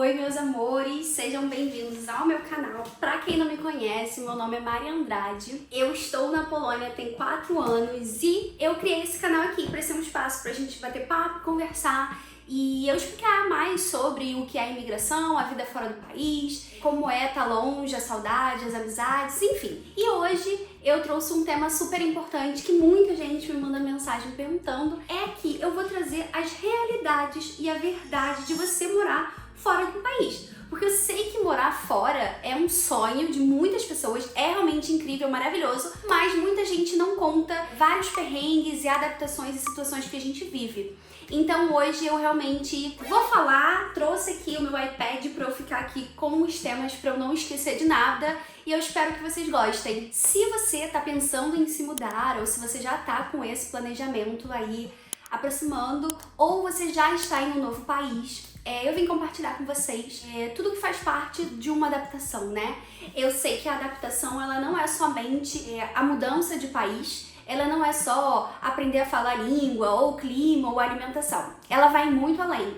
Oi, meus amores, sejam bem-vindos ao meu canal. Pra quem não me conhece, meu nome é Mari Andrade. Eu estou na Polônia tem 4 anos e eu criei esse canal aqui para ser um espaço pra gente bater papo, conversar e eu explicar mais sobre o que é a imigração, a vida fora do país, como é estar longe, a saudade, as amizades, enfim. E hoje eu trouxe um tema super importante que muita gente me manda mensagem perguntando, é que eu vou trazer as realidades e a verdade de você morar fora do país. Porque eu sei que morar fora é um sonho de muitas pessoas, é realmente incrível, maravilhoso, mas muita gente não conta vários perrengues e adaptações e situações que a gente vive. Então hoje eu realmente vou falar, trouxe aqui o meu iPad para eu ficar aqui com os temas para eu não esquecer de nada e eu espero que vocês gostem. Se você tá pensando em se mudar ou se você já tá com esse planejamento aí aproximando ou você já está em um novo país, eu vim compartilhar com vocês tudo que faz parte de uma adaptação, né? Eu sei que a adaptação ela não é somente a mudança de país, ela não é só aprender a falar língua, ou clima, ou alimentação. Ela vai muito além.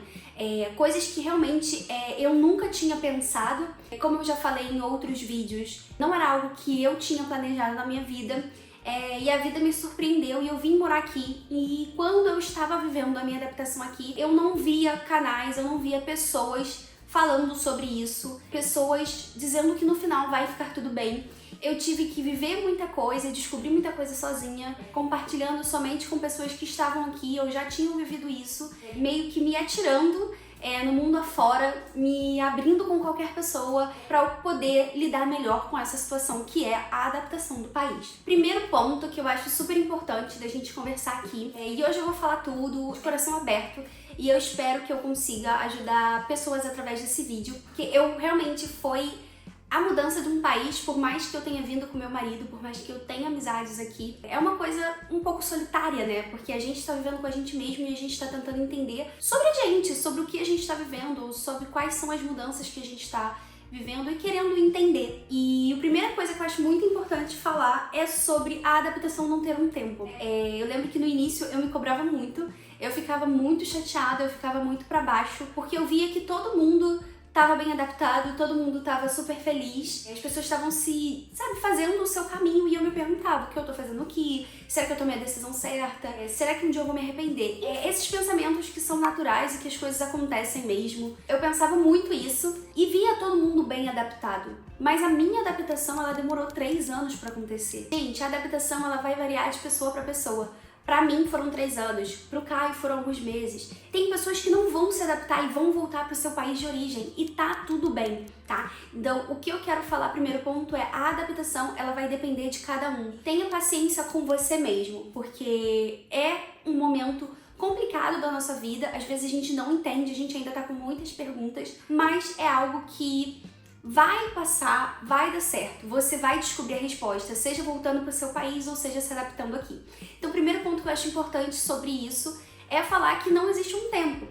Coisas que realmente eu nunca tinha pensado, como eu já falei em outros vídeos, não era algo que eu tinha planejado na minha vida, e a vida me surpreendeu e eu vim morar aqui. E quando eu estava vivendo a minha adaptação aqui, eu não via canais, eu não via pessoas falando sobre isso, pessoas dizendo que no final vai ficar tudo bem. Eu tive que viver muita coisa, descobrir muita coisa sozinha, compartilhando somente com pessoas que estavam aqui ou já tinham vivido isso, meio que me atirando no mundo afora, me abrindo com qualquer pessoa para eu poder lidar melhor com essa situação que é a adaptação do país. Primeiro ponto que eu acho super importante da gente conversar aqui, e hoje eu vou falar tudo de coração aberto, e eu espero que eu consiga ajudar pessoas através desse vídeo, porque eu realmente foi a mudança de um país, por mais que eu tenha vindo com meu marido, por mais que eu tenha amizades aqui, é uma coisa um pouco solitária, né? Porque a gente tá vivendo com a gente mesmo e a gente tá tentando entender sobre a gente, sobre o que a gente tá vivendo, sobre quais são as mudanças que a gente tá vivendo e querendo entender. E a primeira coisa que eu acho muito importante falar é sobre a adaptação não ter um tempo. Eu lembro que no início eu me cobrava muito, eu ficava muito chateada, eu ficava muito pra baixo, porque eu via que todo mundo tava bem adaptado, todo mundo tava super feliz, as pessoas estavam fazendo o seu caminho e eu me perguntava o que eu tô fazendo aqui, será que eu tomei a decisão certa, será que um dia eu vou me arrepender? Esses pensamentos que são naturais e que as coisas acontecem mesmo, eu pensava muito isso e via todo mundo bem adaptado, mas a minha adaptação ela demorou 3 anos pra acontecer. Gente, a adaptação ela vai variar de pessoa pra pessoa. Pra mim foram 3 anos, pro Caio foram alguns meses. Tem pessoas que não vão se adaptar e vão voltar pro seu país de origem e tá tudo bem, tá? Então, o que eu quero falar, primeiro ponto, é a adaptação, ela vai depender de cada um. Tenha paciência com você mesmo, porque é um momento complicado da nossa vida, às vezes a gente não entende, a gente ainda tá com muitas perguntas, mas é algo que vai passar, vai dar certo, você vai descobrir a resposta, seja voltando para o seu país ou seja se adaptando aqui. Então o primeiro ponto que eu acho importante sobre isso é falar que não existe um tempo,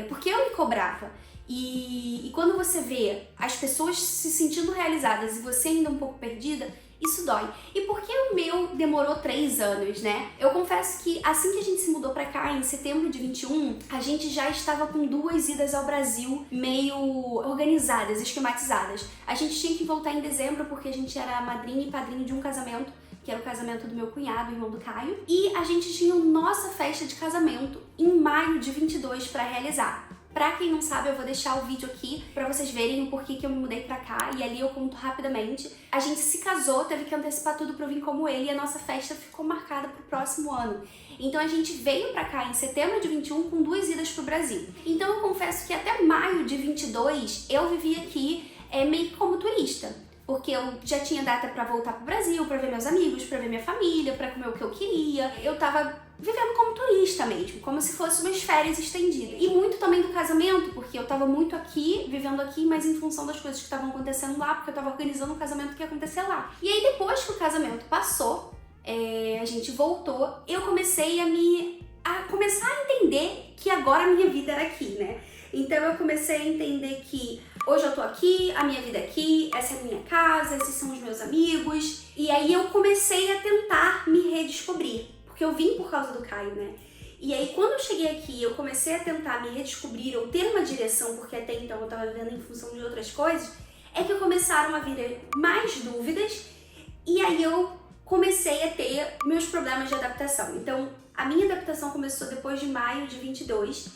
porque eu me cobrava e quando você vê as pessoas se sentindo realizadas e você ainda um pouco perdida, isso dói. E por que o meu demorou 3 anos, né? Eu confesso que assim que a gente se mudou pra cá, em setembro de 21, a gente já estava com 2 idas ao Brasil meio organizadas, esquematizadas. A gente tinha que voltar em dezembro porque a gente era madrinha e padrinho de um casamento, que era o casamento do meu cunhado, irmão do Caio, e a gente tinha nossa festa de casamento em maio de 22 pra realizar. Pra quem não sabe, eu vou deixar o vídeo aqui pra vocês verem o porquê que eu me mudei pra cá e ali eu conto rapidamente. A gente se casou, teve que antecipar tudo pra eu vir como ele e a nossa festa ficou marcada pro próximo ano. Então a gente veio pra cá em setembro de 21 com 2 idas pro Brasil. Então eu confesso que até maio de 22 eu vivi aqui meio que como turista. Porque eu já tinha data pra voltar pro Brasil, pra ver meus amigos, pra ver minha família, pra comer o que eu queria. Eu tava vivendo como turista mesmo, como se fosse umas férias estendidas. E muito também do casamento, porque eu tava muito aqui, vivendo aqui, mas em função das coisas que estavam acontecendo lá, porque eu tava organizando o casamento que ia acontecer lá. E aí depois que o casamento passou, a gente voltou, eu comecei a começar a entender que agora a minha vida era aqui, né? Então eu comecei a entender que hoje eu tô aqui, a minha vida é aqui, essa é a minha casa, esses são os meus amigos. E aí eu comecei a tentar me redescobrir, porque eu vim por causa do Caio, né? E aí, quando eu cheguei aqui, eu comecei a tentar me redescobrir ou ter uma direção, porque até então eu estava vivendo em função de outras coisas, é que começaram a vir mais dúvidas e aí eu comecei a ter meus problemas de adaptação. Então, a minha adaptação começou depois de maio de 22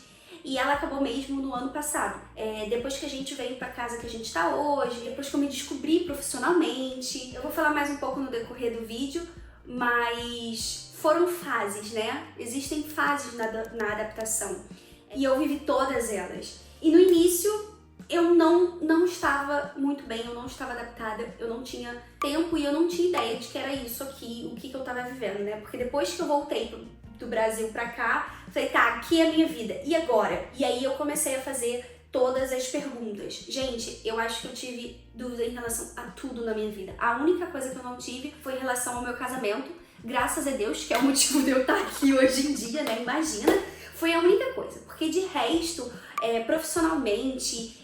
e ela acabou mesmo no ano passado. Depois que a gente veio pra casa que a gente tá hoje, depois que eu me descobri profissionalmente. Eu vou falar mais um pouco no decorrer do vídeo, mas foram fases, né? Existem fases na adaptação e eu vivi todas elas. E no início eu não estava muito bem, eu não estava adaptada, eu não tinha tempo e eu não tinha ideia de que era isso aqui, o que eu tava vivendo, né? Porque depois que eu voltei do Brasil pra cá, falei, tá, aqui é a minha vida, e agora? E aí eu comecei a fazer todas as perguntas. Gente, eu acho que eu tive dúvida em relação a tudo na minha vida. A única coisa que eu não tive foi em relação ao meu casamento, graças a Deus, que é o motivo de eu estar aqui hoje em dia, né? Imagina, foi a única coisa, porque de resto, profissionalmente,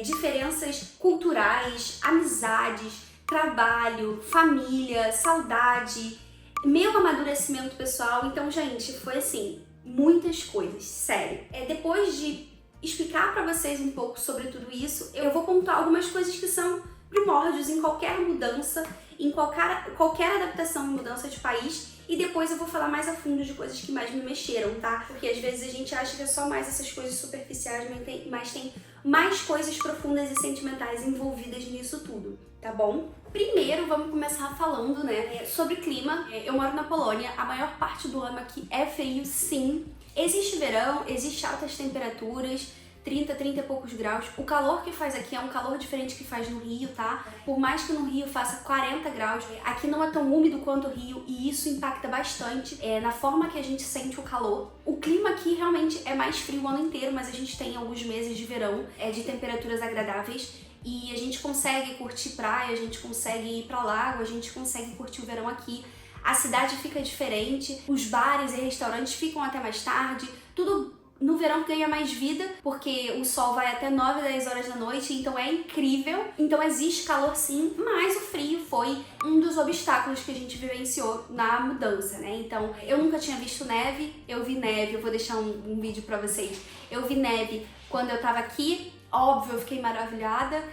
diferenças culturais, amizades, trabalho, família, saudade, meu amadurecimento pessoal. Então, gente, foi assim, muitas coisas, sério. Depois de explicar pra vocês um pouco sobre tudo isso, eu vou contar algumas coisas que são primórdios em qualquer mudança, em qualquer adaptação e mudança de país. E depois eu vou falar mais a fundo de coisas que mais me mexeram, tá? Porque às vezes a gente acha que é só mais essas coisas superficiais, mas tem mais coisas profundas e sentimentais envolvidas nisso tudo, tá bom? Primeiro, vamos começar falando, né, sobre clima. Eu moro na Polônia, a maior parte do ano aqui é frio, sim. Existe verão, existe altas temperaturas, 30 e poucos graus. O calor que faz aqui é um calor diferente que faz no Rio, tá? Por mais que no Rio faça 40 graus, aqui não é tão úmido quanto o Rio e isso impacta bastante na forma que a gente sente o calor. O clima aqui realmente é mais frio o ano inteiro, mas a gente tem alguns meses de verão, de temperaturas agradáveis e a gente consegue curtir praia, a gente consegue ir pra lago, a gente consegue curtir o verão aqui. A cidade fica diferente, os bares e restaurantes ficam até mais tarde, tudo no verão ganha mais vida, porque o sol vai até 9, 10 horas da noite, então é incrível. Então existe calor sim, mas o frio foi um dos obstáculos que a gente vivenciou na mudança, né? Então, eu nunca tinha visto neve, eu vi neve, eu vou deixar um vídeo pra vocês. Eu vi neve quando eu tava aqui, óbvio, eu fiquei maravilhada.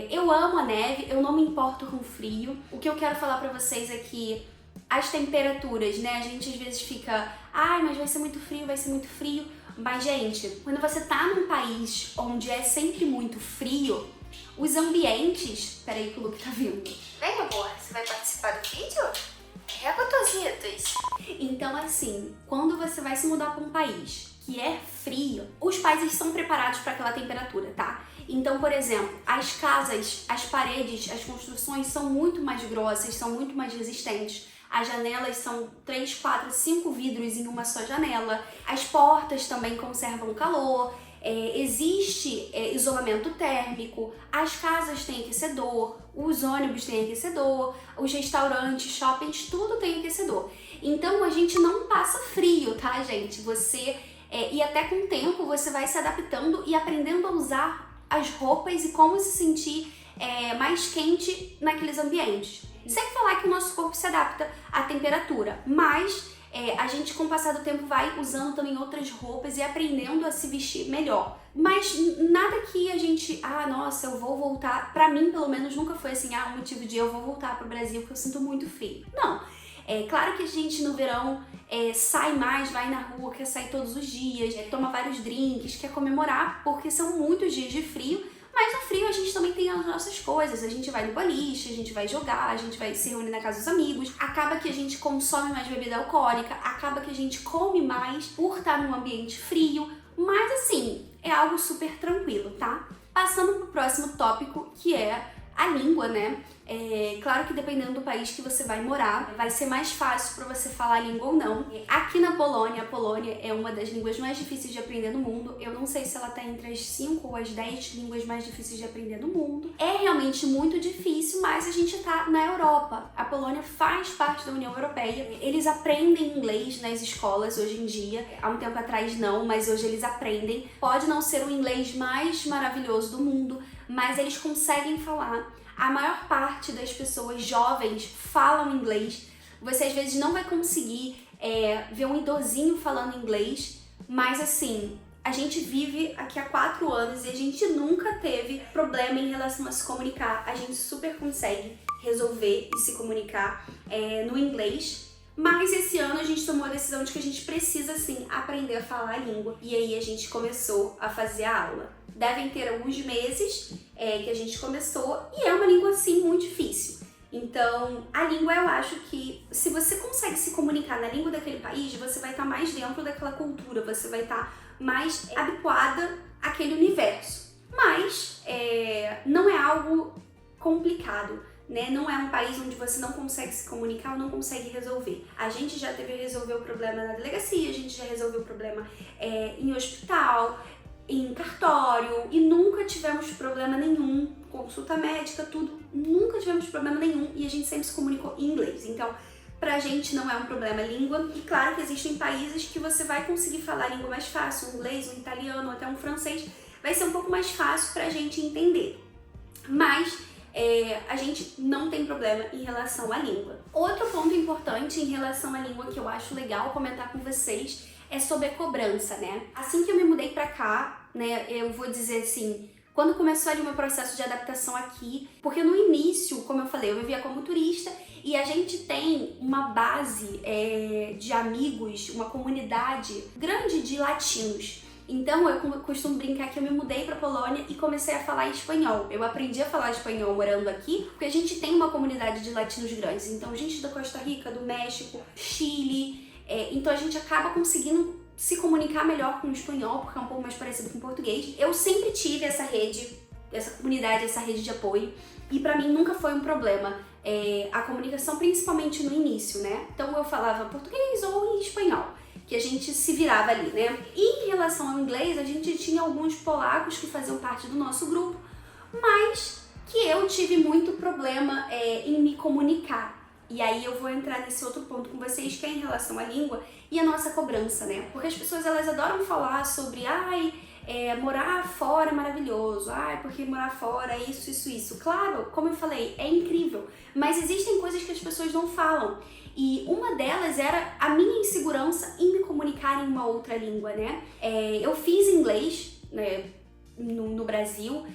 Eu amo a neve, eu não me importo com frio. O que eu quero falar pra vocês é que as temperaturas, né? A gente às vezes fica, ai, mas vai ser muito frio, vai ser muito frio. Mas, gente, quando você tá num país onde é sempre muito frio, os ambientes... Peraí que o Luke tá vindo. Vem, amor, você vai participar do vídeo? Gotositos. Então, assim, quando você vai se mudar pra um país que é frio, os países são preparados para aquela temperatura, tá? Então, por exemplo, as casas, as paredes, as construções são muito mais grossas, são muito mais resistentes. As janelas são 3, 4, 5 vidros em uma só janela. As portas também conservam calor. Existe isolamento térmico. As casas têm aquecedor. Os ônibus têm aquecedor. Os restaurantes, shoppings, tudo tem aquecedor. Então a gente não passa frio, tá, gente? E até com o tempo você vai se adaptando e aprendendo a usar as roupas e como se sentir mais quente naqueles ambientes. Sem falar que o nosso corpo se adapta à temperatura, mas a gente com o passar do tempo vai usando também outras roupas e aprendendo a se vestir melhor. Mas nada que a gente, nossa, eu vou voltar, pra mim pelo menos nunca foi assim, um motivo de eu vou voltar pro Brasil porque eu sinto muito frio. Não, claro que a gente no verão sai mais, vai na rua, quer sair todos os dias, toma vários drinks, quer comemorar porque são muitos dias de frio. Mas no frio a gente também tem as nossas coisas, a gente vai no boliche, a gente vai jogar, a gente vai se reunir na casa dos amigos, acaba que a gente consome mais bebida alcoólica, acaba que a gente come mais por estar num ambiente frio, mas assim, é algo super tranquilo, tá? Passando pro próximo tópico, que é a língua, né? Claro que dependendo do país que você vai morar, vai ser mais fácil para você falar a língua ou não. Aqui na Polônia, a Polônia é uma das línguas mais difíceis de aprender no mundo. Eu não sei se ela tá entre as 5 ou as 10 línguas mais difíceis de aprender no mundo. É realmente muito difícil, mas a gente tá na Europa. A Polônia faz parte da União Europeia. Eles aprendem inglês nas escolas hoje em dia. Há um tempo atrás não, mas hoje eles aprendem. Pode não ser o inglês mais maravilhoso do mundo, mas eles conseguem falar. A maior parte das pessoas jovens falam inglês. Você às vezes não vai conseguir ver um idosinho falando inglês, mas assim, a gente vive aqui há 4 anos e a gente nunca teve problema em relação a se comunicar. A gente super consegue resolver e se comunicar no inglês. Mas esse ano a gente tomou a decisão de que a gente precisa sim aprender a falar a língua. E aí a gente começou a fazer a aula. Devem ter alguns meses que a gente começou e é uma língua sim muito difícil. Então, a língua, eu acho que se você consegue se comunicar na língua daquele país, você vai estar mais dentro daquela cultura, você vai estar mais habituada àquele universo. Mas não é algo complicado, né? Não é um país onde você não consegue se comunicar ou não consegue resolver. A gente já teve que resolver o problema na delegacia, a gente já resolveu o problema em hospital, em cartório, e nunca tivemos problema nenhum, consulta médica, tudo, nunca tivemos problema nenhum e a gente sempre se comunicou em inglês. Então, pra gente não é um problema a língua, e claro que existem países que você vai conseguir falar a língua mais fácil, um inglês, um italiano, até um francês, vai ser um pouco mais fácil pra gente entender. Mas a gente não tem problema em relação à língua. Outro ponto importante em relação à língua que eu acho legal comentar com vocês é sobre a cobrança, né? Assim que eu me mudei pra cá, né, eu vou dizer assim, quando começou ali o meu processo de adaptação aqui, porque no início, como eu falei, eu vivia como turista e a gente tem uma base de amigos, uma comunidade grande de latinos. Então eu costumo brincar que eu me mudei pra Polônia e comecei a falar espanhol. Eu aprendi a falar espanhol morando aqui, porque a gente tem uma comunidade de latinos grandes. Então gente da Costa Rica, do México, Chile, então a gente acaba conseguindo se comunicar melhor com o espanhol, porque é um pouco mais parecido com o português. Eu sempre tive essa rede, essa comunidade, essa rede de apoio, e pra mim nunca foi um problema a comunicação, principalmente no início, né? Então eu falava português ou em espanhol, que a gente se virava ali, né? E em relação ao inglês, a gente tinha alguns polacos que faziam parte do nosso grupo, mas que eu tive muito problema em me comunicar. E aí eu vou entrar nesse outro ponto com vocês, que é em relação à língua e a nossa cobrança, né? Porque as pessoas, elas adoram falar sobre, morar fora é maravilhoso, porque morar fora é isso, isso, isso. Claro, como eu falei, é incrível, mas existem coisas que as pessoas não falam. E uma delas era a minha insegurança em me comunicar em uma outra língua, né? Eu fiz inglês, né, no Brasil,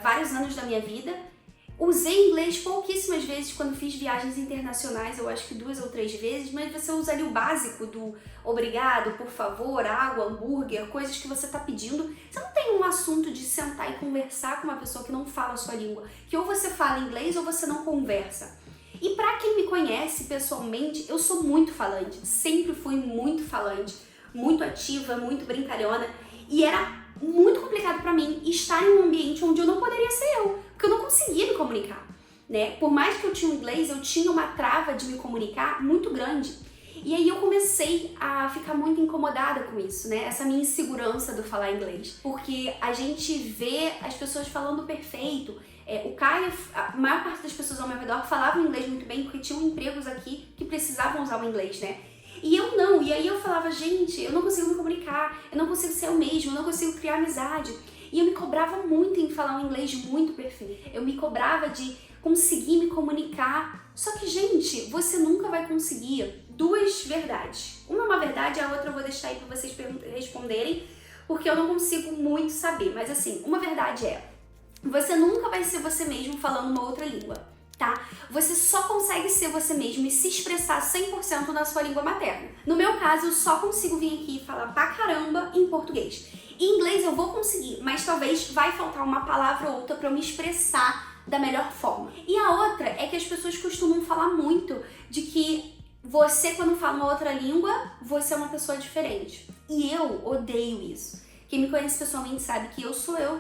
vários anos da minha vida. Usei inglês pouquíssimas vezes quando fiz viagens internacionais, eu acho que 2 ou 3 vezes, mas você usa ali o básico do obrigado, por favor, água, hambúrguer, coisas que você tá pedindo. Você não tem um assunto de sentar e conversar com uma pessoa que não fala a sua língua, que ou você fala inglês ou você não conversa. E pra quem me conhece pessoalmente, eu sou muito falante, sempre fui muito falante, muito ativa, muito brincalhona, e era muito complicado pra mim estar em um ambiente onde eu não poderia ser eu, porque eu não conseguia me comunicar, né? Por mais que eu tinha inglês, eu tinha uma trava de me comunicar muito grande. E aí eu comecei a ficar muito incomodada com isso, né? Essa minha insegurança do falar inglês. Porque a gente vê as pessoas falando perfeito. O Caio, a maior parte das pessoas ao meu redor falavam inglês muito bem, porque tinham empregos aqui que precisavam usar o inglês, né? E eu não, e aí eu falava, gente, eu não consigo me comunicar, eu não consigo ser eu mesma, eu não consigo criar amizade. E eu me cobrava muito em falar um inglês muito perfeito. Eu me cobrava de conseguir me comunicar. Só que, gente, você nunca vai conseguir. 2 verdades. Uma é uma verdade, a outra eu vou deixar aí pra vocês responderem, porque eu não consigo muito saber. Mas assim, uma verdade você nunca vai ser você mesmo falando uma outra língua, tá? Você só consegue ser você mesmo e se expressar 100% na sua língua materna. No meu caso, eu só consigo vir aqui e falar pra caramba em português. Em inglês eu vou conseguir, mas talvez vai faltar uma palavra ou outra pra eu me expressar da melhor forma. E a outra é que as pessoas costumam falar muito de que você, quando fala uma outra língua, você é uma pessoa diferente. E eu odeio isso. Quem me conhece pessoalmente sabe que eu sou eu.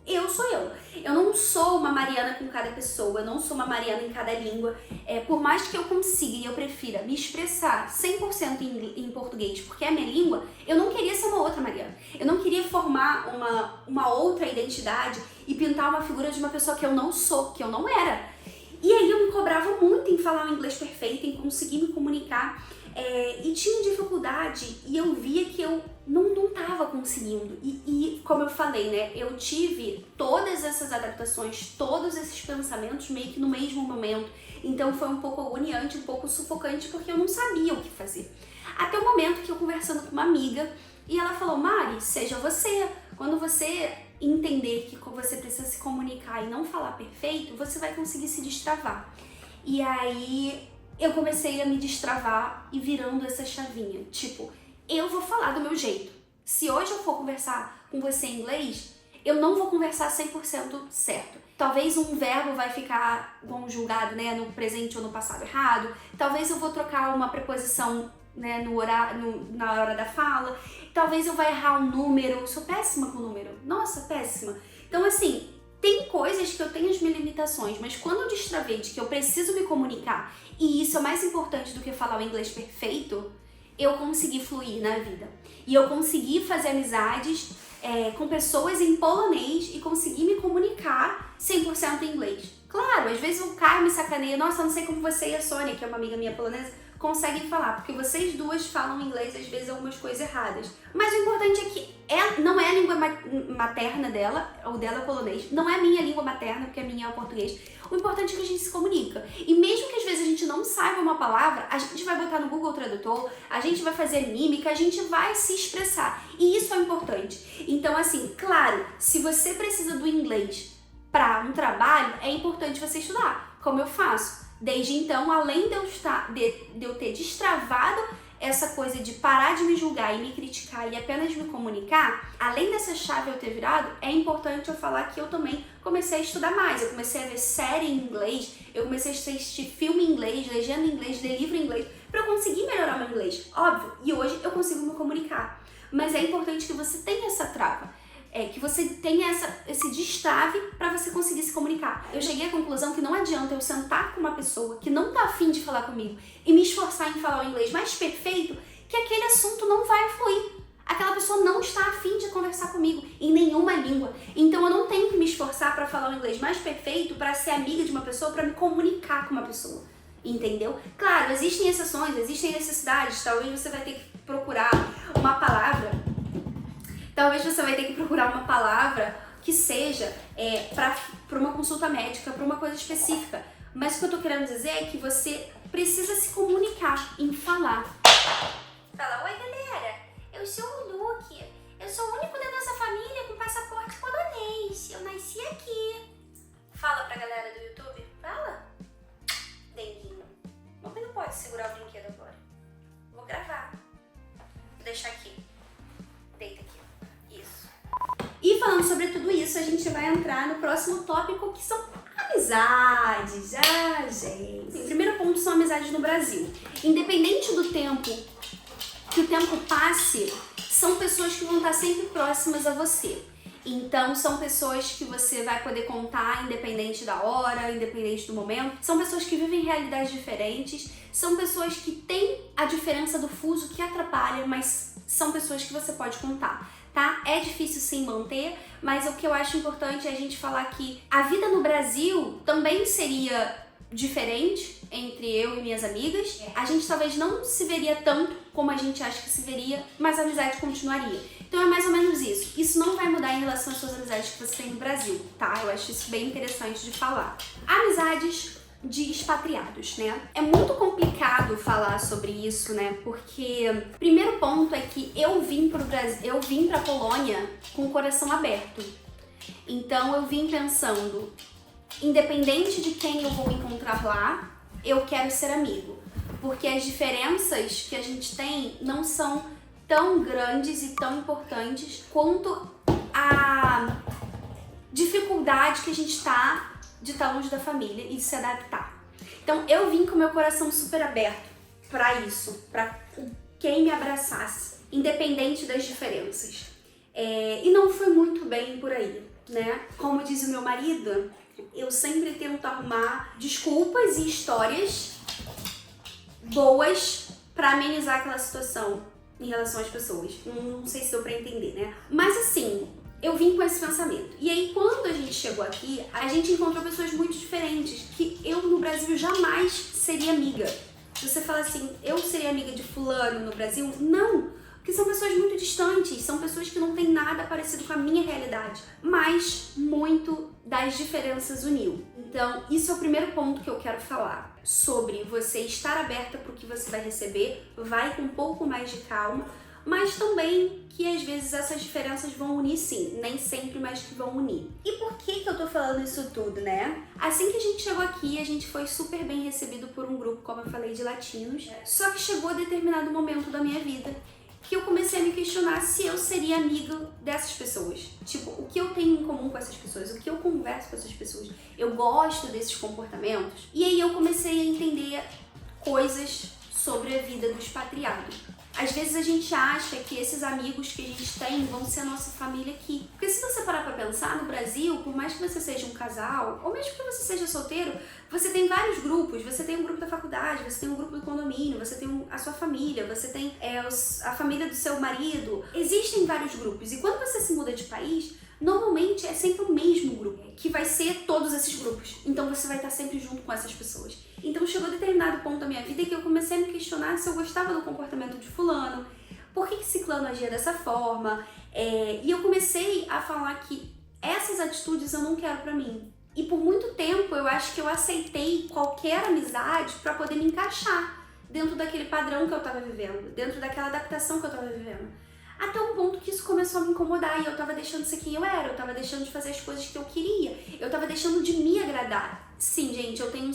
Eu não sou uma Mariana com cada pessoa, eu não sou uma Mariana em cada língua. Por mais que eu consiga e eu prefira me expressar 100% em português, porque é a minha língua, eu não queria ser uma outra Mariana. Eu não queria formar uma outra identidade e pintar uma figura de uma pessoa que eu não sou, que eu não era. E aí eu me cobrava muito em falar o inglês perfeito, em conseguir me comunicar. E tinha dificuldade e eu via que eu não tava conseguindo. E como eu falei, né, eu tive todas essas adaptações, todos esses pensamentos meio que no mesmo momento. Então foi um pouco agoniante, um pouco sufocante, porque eu não sabia o que fazer. Até o momento que eu conversando com uma amiga e ela falou: Mari, seja você. Quando você entender que você precisa se comunicar e não falar perfeito, você vai conseguir se destravar. E aí eu comecei a me destravar e virando essa chavinha. Tipo, eu vou falar do meu jeito. Se hoje eu for conversar com você em inglês, eu não vou conversar 100% certo. Talvez um verbo vai ficar conjugado, né, no presente ou no passado errado. Talvez eu vou trocar uma preposição, né, na hora da fala. Talvez eu vou errar um número. Eu sou péssima com número. Nossa, péssima. Então, assim, tem coisas que eu tenho as minhas limitações, mas quando eu destravei de que eu preciso me comunicar, e isso é mais importante do que falar o inglês perfeito, eu consegui fluir na vida. E eu consegui fazer amizades com pessoas em polonês e consegui me comunicar 100% em inglês. Claro, às vezes o Caio me sacaneia: nossa, eu não sei como você e a Sônia, que é uma amiga minha polonesa, conseguem falar, porque vocês duas falam inglês, às vezes algumas coisas erradas. Mas o importante é que não é a língua materna dela, ou dela é polonês, não é a minha língua materna, porque a minha é o português. O importante é que a gente se comunica. E mesmo que às vezes a gente não saiba uma palavra, a gente vai botar no Google Tradutor, a gente vai fazer mímica, a gente vai se expressar. E isso é importante. Então, assim, claro, se você precisa do inglês para um trabalho, é importante você estudar, como eu faço. Desde então, além de eu ter destravado essa coisa de parar de me julgar e me criticar e apenas me comunicar, além dessa chave eu ter virado, é importante eu falar que eu também comecei a estudar mais. Eu comecei a ver série em inglês, eu comecei a assistir filme em inglês, legenda em inglês, ler livro em inglês, para eu conseguir melhorar meu inglês, óbvio. E hoje eu consigo me comunicar. Mas é importante que você tenha essa trava. Que você tenha esse destrave para você conseguir se comunicar. Eu cheguei à conclusão que não adianta eu sentar com uma pessoa que não tá afim de falar comigo e me esforçar em falar o inglês mais perfeito, que aquele assunto não vai fluir. Aquela pessoa não está afim de conversar comigo em nenhuma língua. Então eu não tenho que me esforçar para falar o inglês mais perfeito, para ser amiga de uma pessoa, para me comunicar com uma pessoa. Entendeu? Claro, existem exceções, existem necessidades. Talvez você vai ter que procurar uma palavra. Talvez você vai ter que procurar uma palavra que seja para uma consulta médica, para uma coisa específica. Mas o que eu tô querendo dizer é que você precisa se comunicar em falar. Fala: oi galera, eu sou o Luke. Eu sou o único da nossa família com passaporte polonês. Eu nasci aqui. Fala pra galera do YouTube. Fala. Denguinho. Mamãe não pode segurar o brinquedo agora. Vou gravar. Vou deixar aqui. Deita aqui. Isso. E falando sobre tudo isso, a gente vai entrar no próximo tópico, que são amizades. Gente. O primeiro ponto são amizades no Brasil. Independente do tempo, que o tempo passe, são pessoas que vão estar sempre próximas a você. Então, são pessoas que você vai poder contar independente da hora, independente do momento. São pessoas que vivem realidades diferentes. São pessoas que têm a diferença do fuso que atrapalha, mas são pessoas que você pode contar, tá? É difícil sim manter, mas o que eu acho importante é a gente falar que a vida no Brasil também seria diferente entre eu e minhas amigas. A gente talvez não se veria tanto como a gente acha que se veria, mas a amizade continuaria. Então é mais ou menos isso. Isso não vai mudar em relação às suas amizades que você tem no Brasil, tá? Eu acho isso bem interessante de falar. Amizades de expatriados, né? É muito complicado falar sobre isso, né? Porque primeiro ponto é que eu vim pro Brasil, eu vim pra Polônia com o coração aberto. Então eu vim pensando, independente de quem eu vou encontrar lá, eu quero ser amigo. Porque as diferenças que a gente tem não são tão grandes e tão importantes quanto a dificuldade que a gente tá de estar longe da família e de se adaptar. Então eu vim com meu coração super aberto para isso, para quem me abraçasse, independente das diferenças. E não foi muito bem por aí, né? Como diz o meu marido, eu sempre tento arrumar desculpas e histórias boas para amenizar aquela situação em relação às pessoas. Não sei se deu pra entender, né? Mas assim, eu vim com esse pensamento. E aí, quando a gente chegou aqui, a gente encontrou pessoas muito diferentes, que eu no Brasil jamais seria amiga. Se você fala assim, eu seria amiga de fulano no Brasil, não! Porque são pessoas muito distantes, são pessoas que não têm nada parecido com a minha realidade. Mas muito das diferenças uniu. Então, isso é o primeiro ponto que eu quero falar. Sobre você estar aberta para o que você vai receber, vai com um pouco mais de calma, mas também que às vezes essas diferenças vão unir sim, nem sempre, mas que vão unir. E por que eu tô falando isso tudo, né? Assim que a gente chegou aqui, a gente foi super bem recebido por um grupo, como eu falei, de latinos, só que chegou a determinado momento da minha vida que eu comecei a me questionar se eu seria amiga dessas pessoas. Tipo, o que eu tenho em comum com essas pessoas, o que eu converso com essas pessoas, eu gosto desses comportamentos. E aí eu comecei a entender coisas sobre a vida do expatriado. Às vezes a gente acha que esses amigos que a gente tem vão ser a nossa família aqui. Porque se você parar pra pensar, no Brasil, por mais que você seja um casal, ou mesmo que você seja solteiro, você tem vários grupos. Você tem um grupo da faculdade, você tem um grupo do condomínio, você tem a sua família, você tem a família do seu marido. Existem vários grupos. E quando você se muda de país, normalmente é sempre o mesmo grupo, que vai ser todos esses grupos. Então você vai estar sempre junto com essas pessoas. Então chegou a determinado ponto da minha vida que eu comecei a me questionar se eu gostava do comportamento de fulano, por que ciclano agia dessa forma, e eu comecei a falar que essas atitudes eu não quero pra mim. E por muito tempo eu acho que eu aceitei qualquer amizade pra poder me encaixar dentro daquele padrão que eu tava vivendo, dentro daquela adaptação que eu tava vivendo. Até um ponto que isso começou a me incomodar e eu tava deixando de ser quem eu era, eu tava deixando de fazer as coisas que eu queria, eu tava deixando de me agradar. Sim, gente, eu tenho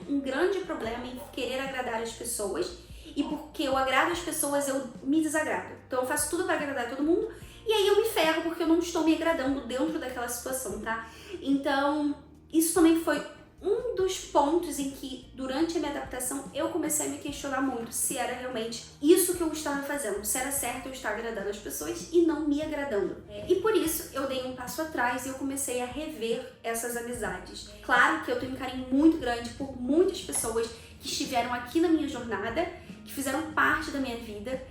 um grande problema em querer agradar as pessoas, e porque eu agrado as pessoas, eu me desagrado. Então eu faço tudo pra agradar todo mundo, e aí eu me ferro porque eu não estou me agradando dentro daquela situação, tá? Então, isso também foi um dos pontos em que, durante a minha adaptação, eu comecei a me questionar muito se era realmente isso que eu estava fazendo, se era certo eu estar agradando as pessoas e não me agradando. E por isso, eu dei um passo atrás e eu comecei a rever essas amizades. Claro que eu tenho um carinho muito grande por muitas pessoas que estiveram aqui na minha jornada, que fizeram parte da minha vida,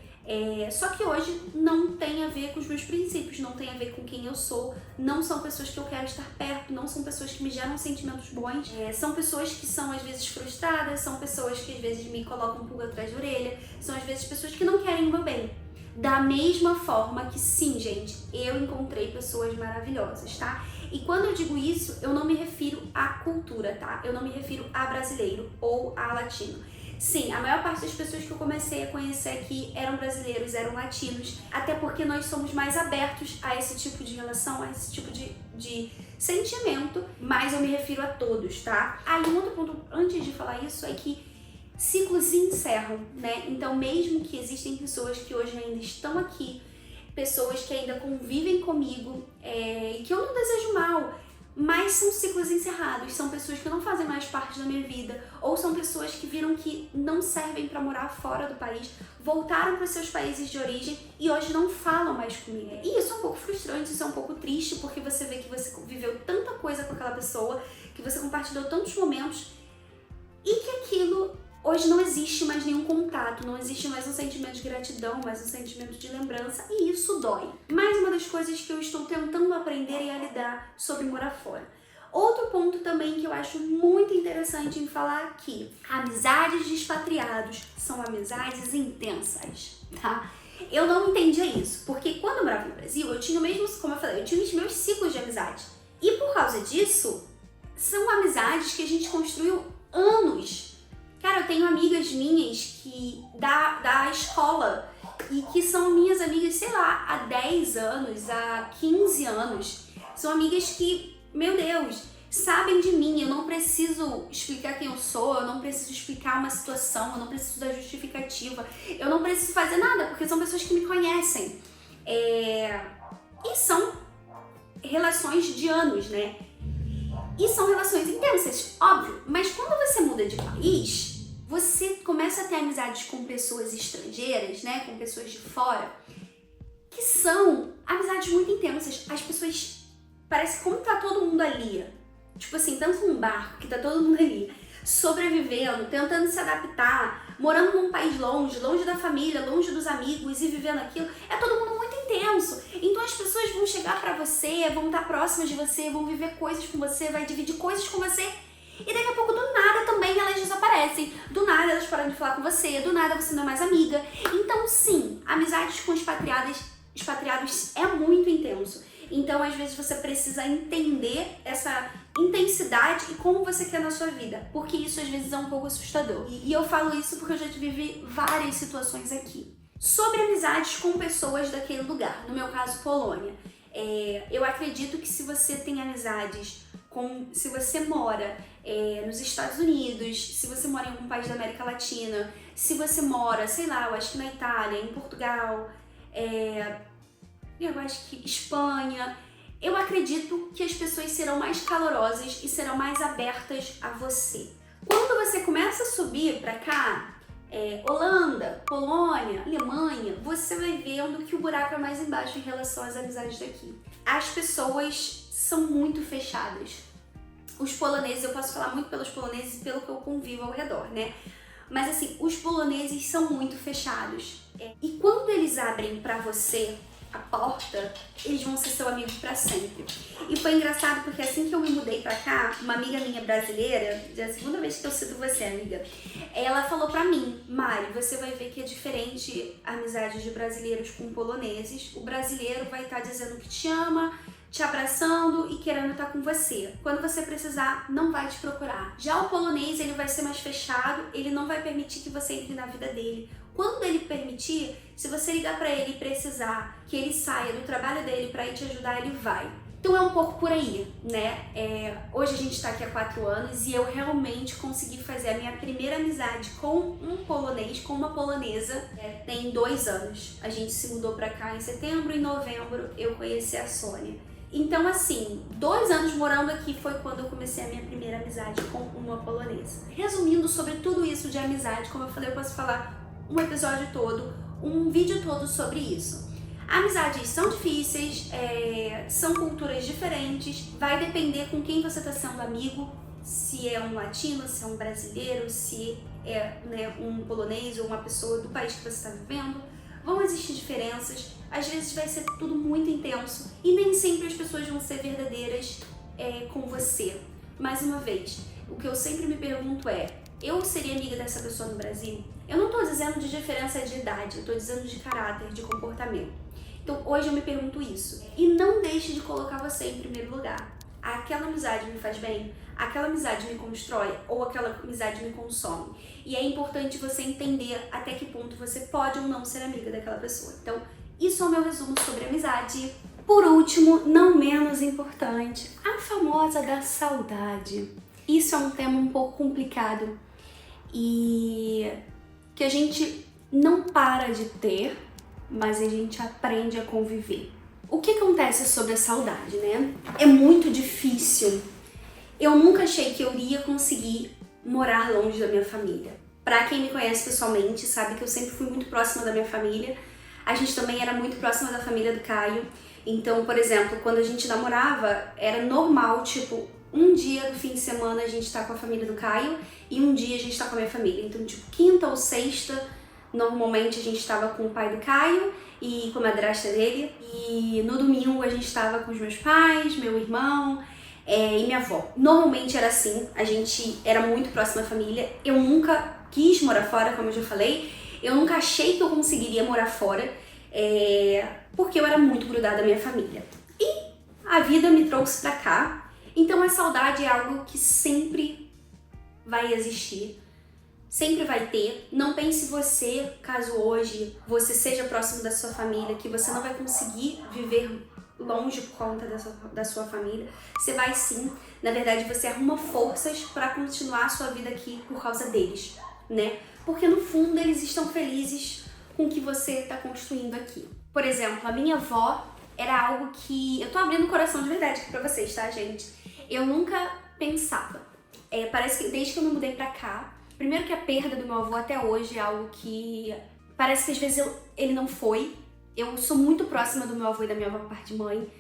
só que hoje não tem a ver com os meus princípios, não tem a ver com quem eu sou, não são pessoas que eu quero estar perto, não são pessoas que me geram sentimentos bons, são pessoas que são às vezes frustradas, são pessoas que às vezes me colocam pulga atrás da orelha, são às vezes pessoas que não querem o meu bem. Da mesma forma que sim, gente, eu encontrei pessoas maravilhosas, tá? E quando eu digo isso, eu não me refiro à cultura, tá? Eu não me refiro a brasileiro ou a latino. Sim, a maior parte das pessoas que eu comecei a conhecer aqui eram brasileiros, eram latinos, até porque nós somos mais abertos a esse tipo de relação, a esse tipo de sentimento, mas eu me refiro a todos, tá? Aí um outro ponto, antes de falar isso, é que ciclos se encerram, né? Então mesmo que existem pessoas que hoje ainda estão aqui, pessoas que ainda convivem comigo, e que eu não desejo mal, mas são ciclos encerrados, são pessoas que não fazem mais parte da minha vida, ou são pessoas que viram que não servem para morar fora do país, voltaram para seus países de origem e hoje não falam mais comigo. E isso é um pouco frustrante, isso é um pouco triste, porque você vê que você viveu tanta coisa com aquela pessoa, que você compartilhou tantos momentos, e que aquilo hoje não existe mais nenhum contato, não existe mais um sentimento de gratidão, mais um sentimento de lembrança, e isso dói. Mais uma das coisas que eu estou tentando aprender é a lidar sobre morar fora. Outro ponto também que eu acho muito interessante em falar aqui: amizades de expatriados são amizades intensas, tá? Eu não entendia isso, porque quando eu morava no Brasil, eu tinha o mesmo, como eu falei, eu tinha os meus ciclos de amizade. E por causa disso, são amizades que a gente construiu anos. Cara, eu tenho amigas minhas que da escola e que são minhas amigas, sei lá, há 10 anos, há 15 anos. São amigas que, meu Deus, sabem de mim. Eu não preciso explicar quem eu sou, eu não preciso explicar uma situação, eu não preciso dar justificativa, eu não preciso fazer nada, porque são pessoas que me conhecem. E são relações de anos, né? E são relações intensas, óbvio. Mas quando você muda de país, você começa a ter amizades com pessoas estrangeiras, né? Com pessoas de fora, que são amizades muito intensas. As pessoas, parece como tá todo mundo ali. Tipo assim, tanto num barco que tá todo mundo ali, sobrevivendo, tentando se adaptar, morando num país longe, longe da família, longe dos amigos e vivendo aquilo. É todo mundo muito intenso. Então as pessoas vão chegar pra você, vão estar próximas de você, vão viver coisas com você, vai dividir coisas com você. E daqui a pouco, do nada, também elas desaparecem. Do nada elas param de falar com você, do nada você não é mais amiga. Então sim, amizades com expatriados é muito intenso. Então às vezes você precisa entender essa intensidade e como você quer na sua vida. Porque isso às vezes é um pouco assustador. E eu falo isso porque eu já vivi várias situações aqui. Sobre amizades com pessoas daquele lugar, no meu caso, Polônia. Eu acredito que se você tem amizades se você mora nos Estados Unidos, se você mora em algum país da América Latina, se você mora, sei lá, eu acho que na Itália, em Portugal, eu acho que Espanha, eu acredito que as pessoas serão mais calorosas e serão mais abertas a você. Quando você começa a subir pra cá, Holanda, Polônia, Alemanha, você vai vendo que o buraco é mais embaixo em relação às amizades daqui. As pessoas são muito fechadas. Os poloneses, eu posso falar muito pelos poloneses e pelo que eu convivo ao redor, né? Mas assim, os poloneses são muito fechados. E quando eles abrem pra você a porta, eles vão ser seu amigo pra sempre. E foi engraçado porque assim que eu me mudei pra cá, uma amiga minha brasileira, já é a segunda vez que eu cito você, amiga, ela falou pra mim: Mari, você vai ver que é diferente a amizade de brasileiros com poloneses. O brasileiro vai estar dizendo que te ama, te abraçando e querendo estar com você. Quando você precisar, não vai te procurar. Já o polonês, ele vai ser mais fechado, ele não vai permitir que você entre na vida dele. Quando ele permitir, se você ligar pra ele e precisar que ele saia do trabalho dele pra ir te ajudar, ele vai. Então é um pouco por aí, né? Hoje a gente tá aqui há 4 anos e eu realmente consegui fazer a minha primeira amizade com um polonês, com uma polonesa, tem 2 anos. A gente se mudou pra cá em setembro, em novembro eu conheci a Sônia. Então assim, 2 anos morando aqui foi quando eu comecei a minha primeira amizade com uma polonesa. Resumindo sobre tudo isso de amizade, como eu falei, eu posso falar um episódio todo, um vídeo todo sobre isso. Amizades são difíceis, são culturas diferentes, vai depender com quem você está sendo amigo, se é um latino, se é um brasileiro, se é um polonês ou uma pessoa do país que você está vivendo. Vão existir diferenças, às vezes vai ser tudo muito intenso e nem sempre as pessoas vão ser verdadeiras com você. Mais uma vez, o que eu sempre me pergunto eu seria amiga dessa pessoa no Brasil? Eu não estou dizendo de diferença de idade, eu estou dizendo de caráter, de comportamento. Então hoje eu me pergunto isso. E não deixe de colocar você em primeiro lugar. Aquela amizade me faz bem? Aquela amizade me constrói? Ou aquela amizade me consome? E é importante você entender até que ponto você pode ou não ser amiga daquela pessoa. Então isso é o meu resumo sobre amizade. Por último, não menos importante, a famosa da saudade. Isso é um tema um pouco complicado e que a gente não para de ter, mas a gente aprende a conviver. O que acontece sobre a saudade, né? É muito difícil. Eu nunca achei que eu iria conseguir morar longe da minha família. Pra quem me conhece pessoalmente, sabe que eu sempre fui muito próxima da minha família. A gente também era muito próxima da família do Caio. Então, por exemplo, quando a gente namorava, era normal, tipo, um dia do fim de semana a gente tá com a família do Caio e um dia a gente tá com a minha família. Então, tipo, quinta ou sexta, normalmente a gente tava com o pai do Caio e com a madrasta dele. E no domingo a gente tava com os meus pais, meu irmão e minha avó. Normalmente era assim, a gente era muito próxima da família. Eu nunca quis morar fora, como eu já falei. Eu nunca achei que eu conseguiria morar fora, porque eu era muito grudada à minha família. E a vida me trouxe pra cá. Então a saudade é algo que sempre vai existir, sempre vai ter. Não pense você, caso hoje você seja próximo da sua família, que você não vai conseguir viver longe por conta da sua família. Você vai sim. Na verdade, você arruma forças para continuar a sua vida aqui por causa deles, né? Porque no fundo eles estão felizes com o que você está construindo aqui. Por exemplo, a minha avó era algo que... Eu tô abrindo o coração de verdade aqui pra vocês, tá, gente? Eu nunca pensava. Parece que desde que eu me mudei pra cá, primeiro que a perda do meu avô até hoje é algo que parece que às vezes ele não foi. Eu sou muito próxima do meu avô e da minha avó por parte de mãe.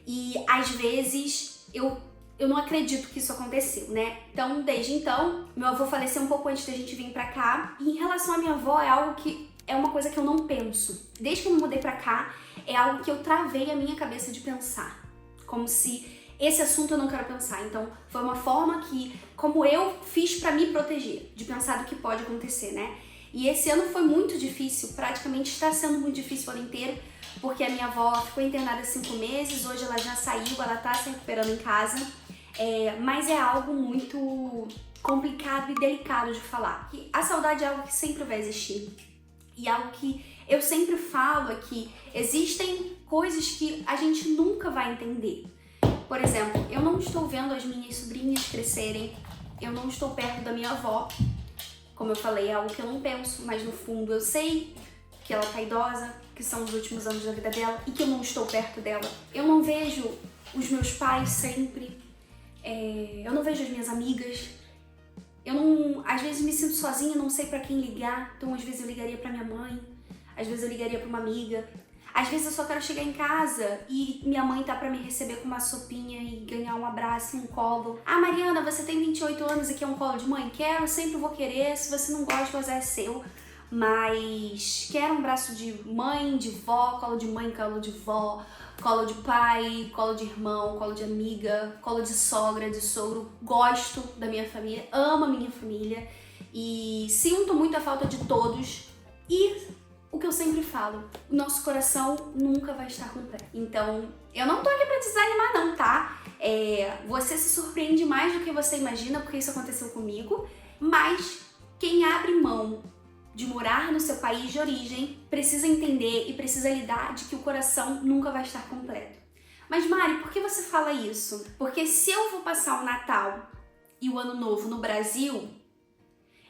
E às vezes eu não acredito que isso aconteceu, né? Então, desde então, meu avô faleceu um pouco antes da gente vir pra cá. E em relação à minha avó, é algo que é uma coisa que eu não penso. Desde que eu me mudei pra cá, é algo que eu travei a minha cabeça de pensar. Como se esse assunto eu não quero pensar. Então, foi uma forma que, como eu fiz pra me proteger, de pensar do que pode acontecer, né? E esse ano foi muito difícil, praticamente está sendo muito difícil o ano inteiro, porque a minha avó ficou internada 5 meses, hoje ela já saiu, ela tá se recuperando em casa, mas é algo muito complicado e delicado de falar. E a saudade é algo que sempre vai existir. E algo que eu sempre falo é que existem coisas que a gente nunca vai entender. Por exemplo, eu não estou vendo as minhas sobrinhas crescerem, eu não estou perto da minha avó. Como eu falei, é algo que eu não penso, mas no fundo eu sei que ela tá idosa, que são os últimos anos da vida dela e que eu não estou perto dela. Eu não vejo os meus pais sempre, eu não vejo as minhas amigas. Eu não, às vezes me sinto sozinha, não sei pra quem ligar, então às vezes eu ligaria pra minha mãe, às vezes eu ligaria pra uma amiga. Às vezes eu só quero chegar em casa e minha mãe tá pra me receber com uma sopinha e ganhar um abraço e um colo. Ah, Mariana, você tem 28 anos e quer um colo de mãe? Quero, sempre vou querer. Se você não gosta, o azar é seu. Mas quero um braço de mãe, de vó, colo de mãe, colo de vó, colo de pai, colo de irmão, colo de amiga, colo de sogra, de sogro. Gosto da minha família, amo a minha família e sinto muita falta de todos. E o que eu sempre falo, o nosso coração nunca vai estar completo. Então, eu não tô aqui pra desanimar não, tá? Você se surpreende mais do que você imagina, porque isso aconteceu comigo. Mas quem abre mão de morar no seu país de origem precisa entender e precisa lidar de que o coração nunca vai estar completo. Mas Mari, por que você fala isso? Porque se eu vou passar o Natal e o Ano Novo no Brasil,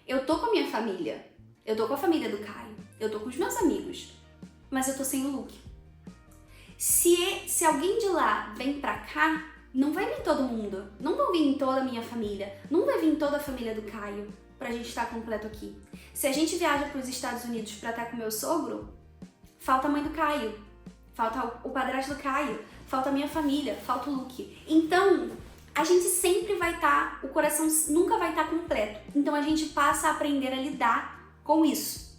eu tô com a minha família, eu tô com a família do Caio, eu tô com os meus amigos, mas eu tô sem o Luke. Se alguém de lá vem pra cá, não vai vir todo mundo, não vão vir toda a minha família, não vai vir toda a família do Caio pra gente estar completo aqui. Se a gente viaja pros Estados Unidos pra estar com meu sogro, falta a mãe do Caio, falta o padrasto do Caio, falta a minha família, falta o Luke. Então, a gente sempre vai estar, o coração nunca vai estar completo. Então a gente passa a aprender a lidar com isso.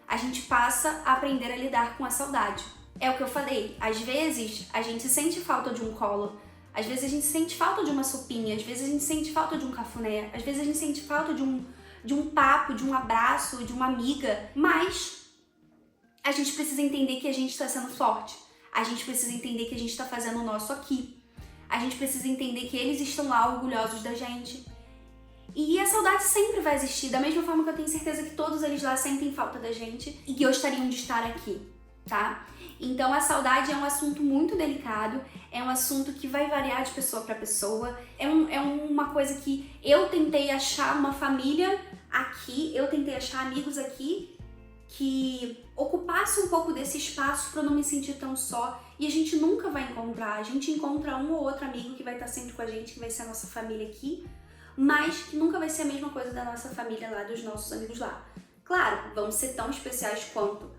A gente passa a aprender a lidar com a saudade. É o que eu falei, às vezes a gente sente falta de um colo, às vezes a gente sente falta de uma sopinha, às vezes a gente sente falta de um cafuné, às vezes a gente sente falta de um papo, de um abraço, de uma amiga, mas a gente precisa entender que a gente está sendo forte, a gente precisa entender que a gente está fazendo o nosso aqui, a gente precisa entender que eles estão lá orgulhosos da gente. E a saudade sempre vai existir, da mesma forma que eu tenho certeza que todos eles lá sentem falta da gente e que gostariam de estar aqui, tá? Então a saudade é um assunto muito delicado, é um assunto que vai variar de pessoa para pessoa, é uma coisa que eu tentei achar uma família aqui, eu tentei achar amigos aqui que ocupasse um pouco desse espaço para eu não me sentir tão só, e a gente nunca vai encontrar, a gente encontra um ou outro amigo que vai estar sempre com a gente, que vai ser a nossa família aqui, mas que nunca vai ser a mesma coisa da nossa família lá, dos nossos amigos lá. Claro, vão ser tão especiais quanto,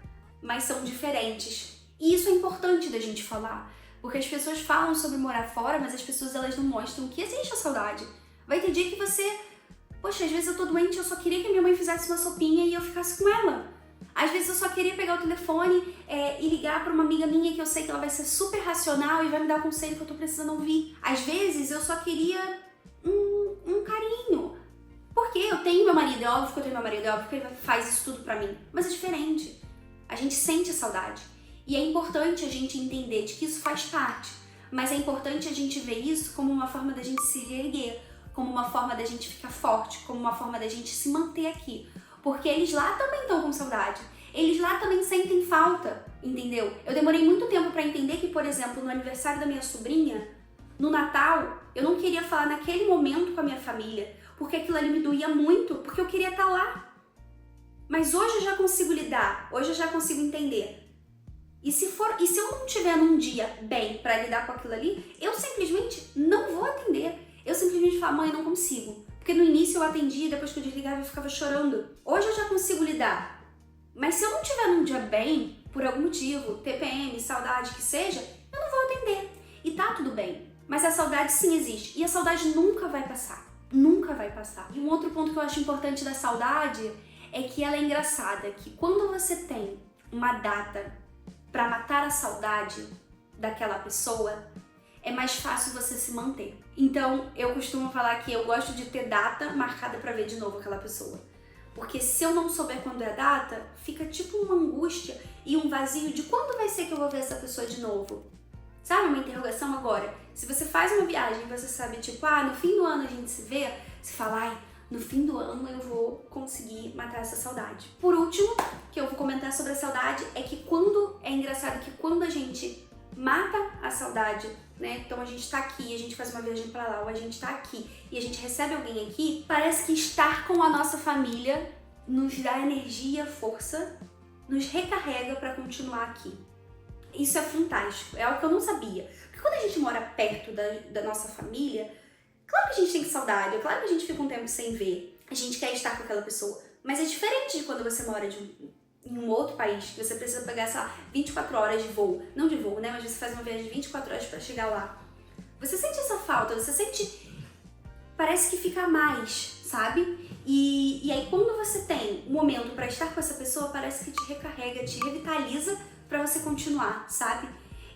mas são diferentes. E isso é importante da gente falar, porque as pessoas falam sobre morar fora, mas as pessoas elas não mostram que existe a saudade. Vai ter dia que você, poxa, às vezes eu tô doente, eu só queria que minha mãe fizesse uma sopinha e eu ficasse com ela. Às vezes eu só queria pegar o telefone e ligar pra uma amiga minha que eu sei que ela vai ser super racional e vai me dar o conselho que eu tô precisando ouvir. Às vezes eu só queria um carinho. Porque eu tenho meu marido, é óbvio que eu tenho meu marido, é óbvio que ele faz isso tudo pra mim. Mas é diferente. A gente sente a saudade. E é importante a gente entender de que isso faz parte. Mas é importante a gente ver isso como uma forma da gente se reerguer, como uma forma da gente ficar forte, como uma forma da gente se manter aqui. Porque eles lá também estão com saudade. Eles lá também sentem falta, entendeu? Eu demorei muito tempo pra entender que, por exemplo, no aniversário da minha sobrinha, no Natal, eu não queria falar naquele momento com a minha família, porque aquilo ali me doía muito, porque eu queria estar lá. Mas hoje eu já consigo lidar, hoje eu já consigo entender. E se eu não tiver num dia bem pra lidar com aquilo ali, eu simplesmente não vou atender. Eu simplesmente falo, mãe, eu não consigo. Porque no início eu atendia, depois que eu desligava eu ficava chorando. Hoje eu já consigo lidar. Mas se eu não tiver num dia bem, por algum motivo, TPM, saudade, que seja, eu não vou atender. E tá tudo bem. Mas a saudade sim existe. E a saudade nunca vai passar. Nunca vai passar. E um outro ponto que eu acho importante da saudade é que ela é engraçada, que quando você tem uma data para matar a saudade daquela pessoa, é mais fácil você se manter. Então, eu costumo falar que eu gosto de ter data marcada para ver de novo aquela pessoa. Porque se eu não souber quando é a data, fica tipo uma angústia e um vazio de quando vai ser que eu vou ver essa pessoa de novo. Sabe, uma interrogação agora. Se você faz uma viagem e você sabe, tipo, no fim do ano a gente se vê, você fala, ai, no fim do ano eu vou conseguir matar essa saudade. Por último, que eu vou comentar sobre a saudade, é que é engraçado que quando a gente mata a saudade, né? Então a gente tá aqui, a gente faz uma viagem pra lá, ou a gente tá aqui e a gente recebe alguém aqui, parece que estar com a nossa família nos dá energia, força, nos recarrega pra continuar aqui. Isso é fantástico, é algo que eu não sabia. Porque quando a gente mora perto da nossa família, claro que a gente tem saudade, é claro que a gente fica um tempo sem ver, a gente quer estar com aquela pessoa, mas é diferente de quando você mora em um outro país, que você precisa pegar, sei lá, 24 horas de voo. Não de voo, né? Mas você faz uma viagem de 24 horas pra chegar lá. Você sente essa falta, você sente... Parece que fica a mais, sabe? E aí quando você tem um momento pra estar com essa pessoa, parece que te recarrega, te revitaliza pra você continuar, sabe?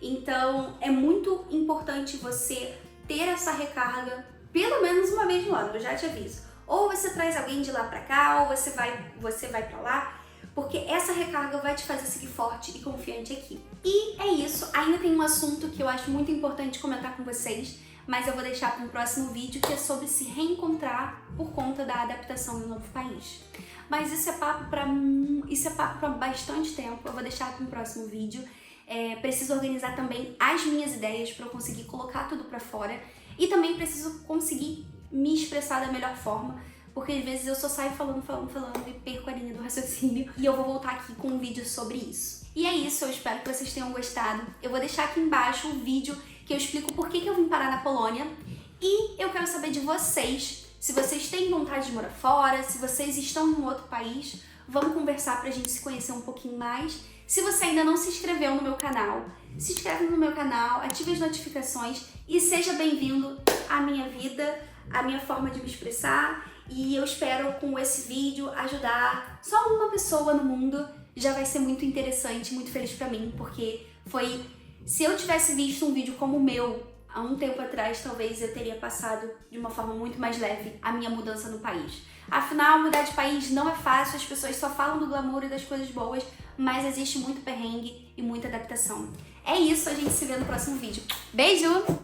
Então é muito importante você ter essa recarga pelo menos uma vez no ano, eu já te aviso. Ou você traz alguém de lá pra cá, ou você vai pra lá, porque essa recarga vai te fazer seguir forte e confiante aqui. E é isso, ainda tem um assunto que eu acho muito importante comentar com vocês, mas eu vou deixar para um próximo vídeo, que é sobre se reencontrar por conta da adaptação no novo país. Mas isso é papo para bastante tempo, eu vou deixar para um próximo vídeo. Preciso organizar também as minhas ideias para eu conseguir colocar tudo para fora e também preciso conseguir me expressar da melhor forma, porque às vezes eu só saio falando e perco a linha do raciocínio, e eu vou voltar aqui com um vídeo sobre isso. E é isso, eu espero que vocês tenham gostado. Eu vou deixar aqui embaixo um vídeo que eu explico por que eu vim parar na Polônia, e eu quero saber de vocês, se vocês têm vontade de morar fora, se vocês estão em um outro país, vamos conversar pra gente se conhecer um pouquinho mais. Se você ainda não se inscreveu no meu canal, se inscreve no meu canal, ative as notificações e seja bem-vindo à minha vida, à minha forma de me expressar. E eu espero com esse vídeo ajudar só uma pessoa no mundo. Já vai ser muito interessante, muito feliz pra mim, porque se eu tivesse visto um vídeo como o meu há um tempo atrás, talvez eu teria passado de uma forma muito mais leve a minha mudança no país. Afinal, mudar de país não é fácil, as pessoas só falam do glamour e das coisas boas, mas existe muito perrengue e muita adaptação. É isso, a gente se vê no próximo vídeo. Beijo!